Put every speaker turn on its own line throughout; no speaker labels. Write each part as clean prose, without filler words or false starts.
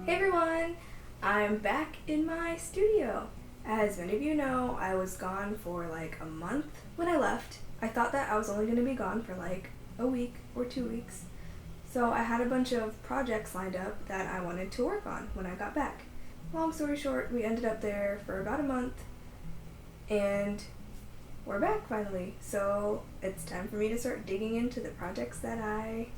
Hey everyone! I'm back in my studio. As many of you know, I was gone for like a month when I left. I thought that I was only going to be gone for like a week or 2 weeks. So I had a bunch of projects lined up that I wanted to work on when I got back. Long story short, we ended up there for about a month and we're back finally. So it's time for me to start digging into the projects that I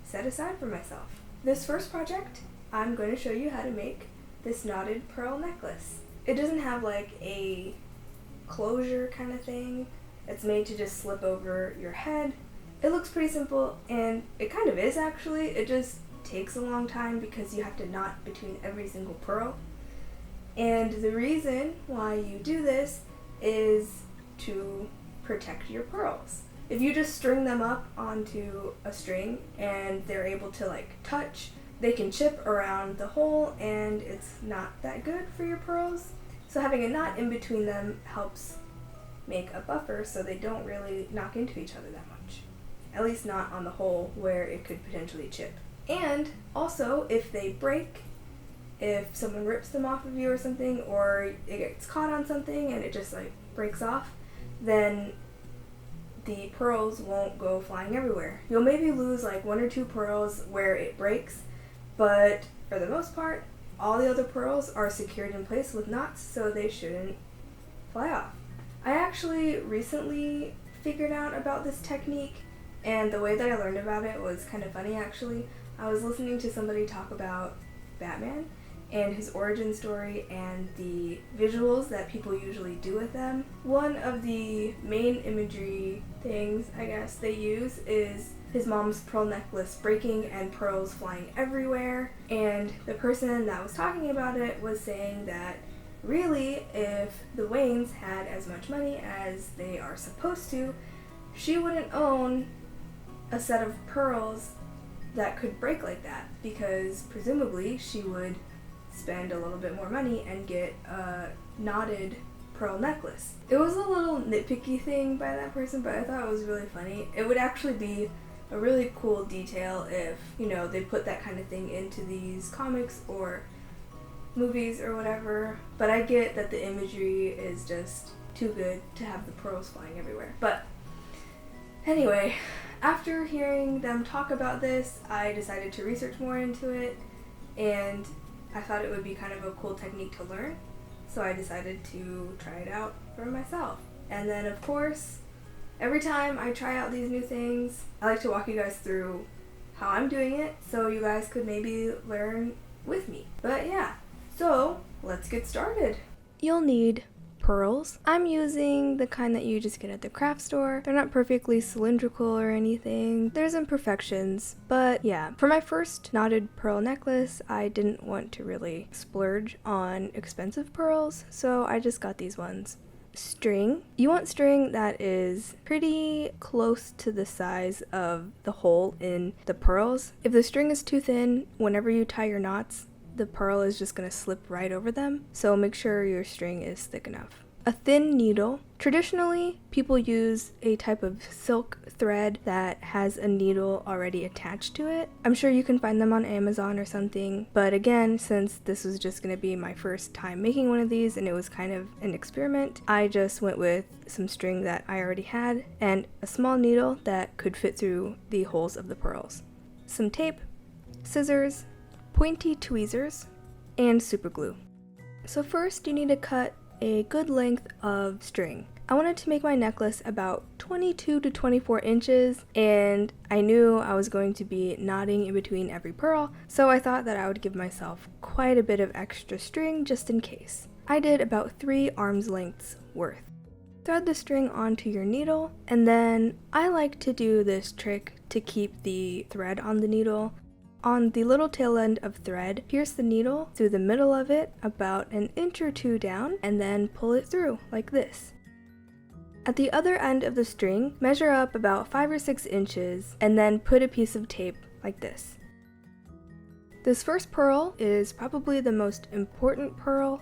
set aside for myself. This first project, I'm going to show you how to make this knotted pearl necklace. It doesn't have like a closure kind of thing. It's made to just slip over your head. It looks pretty simple, and it kind of is actually. It just takes a long time because you have to knot between every single pearl. And the reason why you do this is to protect your pearls. If you just string them up onto a string and they're able to like touch, they can chip around the hole and it's not that good for your pearls. So having a knot in between them helps make a buffer so they don't really knock into each other that much. At least not on the hole where it could potentially chip. And also, if they break, if someone rips them off of you or something, or it gets caught on something and it just like breaks off, then the pearls won't go flying everywhere. You'll maybe lose like 1 or 2 pearls where it breaks, but for the most part, all the other pearls are secured in place with knots, so they shouldn't fly off. I actually recently figured out about this technique, and the way that I learned about it was kind of funny actually. I was listening to somebody talk about Batman and his origin story and the visuals that people usually do with them. One of the main imagery things, I guess, they use is his mom's pearl necklace breaking and pearls flying everywhere. And the person that was talking about it was saying that really, if the Waynes had as much money as they are supposed to, she wouldn't own a set of pearls that could break like that, because presumably she would spend a little bit more money and get a knotted pearl necklace. It was a little nitpicky thing by that person, but I thought it was really funny. It would actually be a really cool detail if, they put that kind of thing into these comics or movies or whatever, but I get that the imagery is just too good to have the pearls flying everywhere. But anyway, after hearing them talk about this, I decided to research more into it, and I thought it would be kind of a cool technique to learn, so I decided to try it out for myself. And then, of course, every time I try out these new things, I like to walk you guys through how I'm doing it, so you guys could maybe learn with me. But yeah, so let's get started. You'll need pearls. I'm using the kind that you just get at the craft store. They're not perfectly cylindrical or anything. There's imperfections, but yeah. For my first knotted pearl necklace, I didn't want to really splurge on expensive pearls, so I just got these ones. String. You want string that is pretty close to the size of the hole in the pearls. If the string is too thin, whenever you tie your knots, the pearl is just going to slip right over them, so make sure your string is thick enough. A thin needle. Traditionally, people use a type of silk thread that has a needle already attached to it. I'm sure you can find them on Amazon or something, but again, since this was just going to be my first time making one of these and it was kind of an experiment, I just went with some string that I already had and a small needle that could fit through the holes of the pearls. Some tape, scissors, pointy tweezers, and super glue. So first you need to cut a good length of string. I wanted to make my necklace about 22 to 24 inches, and I knew I was going to be knotting in between every pearl, so I thought that I would give myself quite a bit of extra string just in case. I did about 3 arms lengths worth. Thread the string onto your needle, and then I like to do this trick to keep the thread on the needle. On the little tail end of thread, pierce the needle through the middle of it about an inch or 2 down, and then pull it through like this. At the other end of the string, measure up about 5 or 6 inches, and then put a piece of tape like this. This first pearl is probably the most important pearl.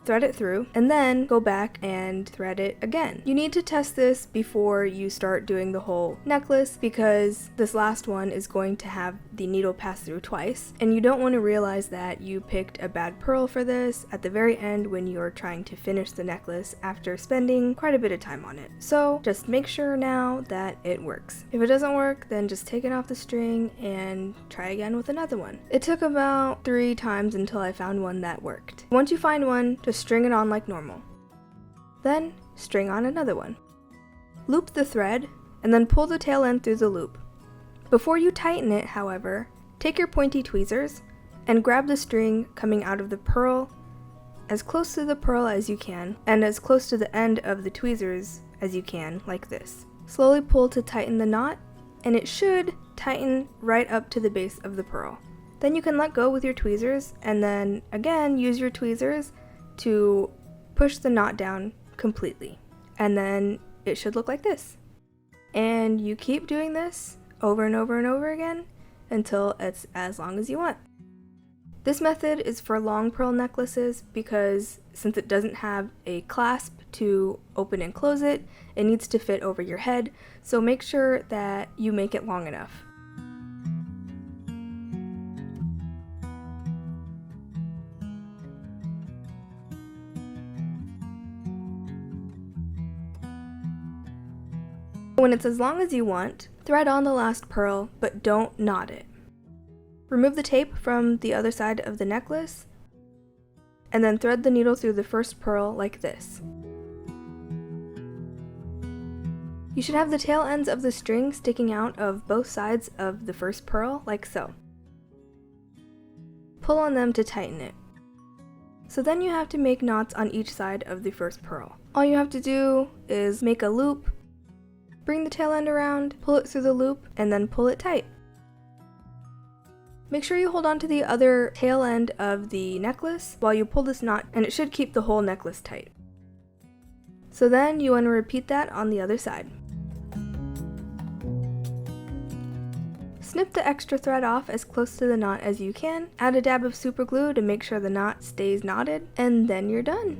thread it through, and then go back and thread it again. You need to test this before you start doing the whole necklace because this last one is going to have the needle pass through twice, and you don't want to realize that you picked a bad pearl for this at the very end when you're trying to finish the necklace after spending quite a bit of time on it. So just make sure now that it works. If it doesn't work, then just take it off the string and try again with another one. It took about 3 times until I found one that worked. Once you find one, just string it on like normal. Then string on another one. Loop the thread and then pull the tail end through the loop. Before you tighten it, however, take your pointy tweezers and grab the string coming out of the pearl as close to the pearl as you can and as close to the end of the tweezers as you can, like this. Slowly pull to tighten the knot, and it should tighten right up to the base of the pearl. Then you can let go with your tweezers and then again use your tweezers to push the knot down completely. And then it should look like this. And you keep doing this over and over and over again until it's as long as you want. This method is for long pearl necklaces because since it doesn't have a clasp to open and close it, it needs to fit over your head, so make sure that you make it long enough. When it's as long as you want, thread on the last pearl, but don't knot it. Remove the tape from the other side of the necklace, and then thread the needle through the first pearl like this. You should have the tail ends of the string sticking out of both sides of the first pearl, like so. Pull on them to tighten it. So then you have to make knots on each side of the first pearl. All you have to do is make a loop, bring the tail end around, pull it through the loop, and then pull it tight. Make sure you hold on to the other tail end of the necklace while you pull this knot, and it should keep the whole necklace tight. So then you want to repeat that on the other side. Snip the extra thread off as close to the knot as you can, add a dab of super glue to make sure the knot stays knotted, and then you're done.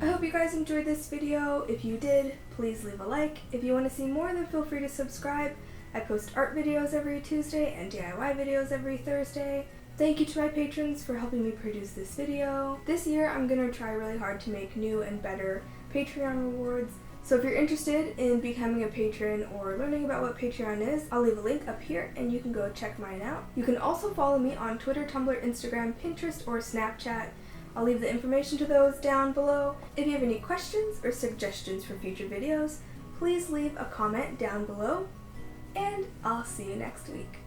I hope you guys enjoyed this video. If you did, please leave a like. If you want to see more, then feel free to subscribe. I post art videos every Tuesday and DIY videos every Thursday. Thank you to my patrons for helping me produce this video. This year I'm going to try really hard to make new and better Patreon rewards. So if you're interested in becoming a patron or learning about what Patreon is, I'll leave a link up here and you can go check mine out. You can also follow me on Twitter, Tumblr, Instagram, Pinterest, or Snapchat. I'll leave the information to those down below. If you have any questions or suggestions for future videos, please leave a comment down below, and I'll see you next week.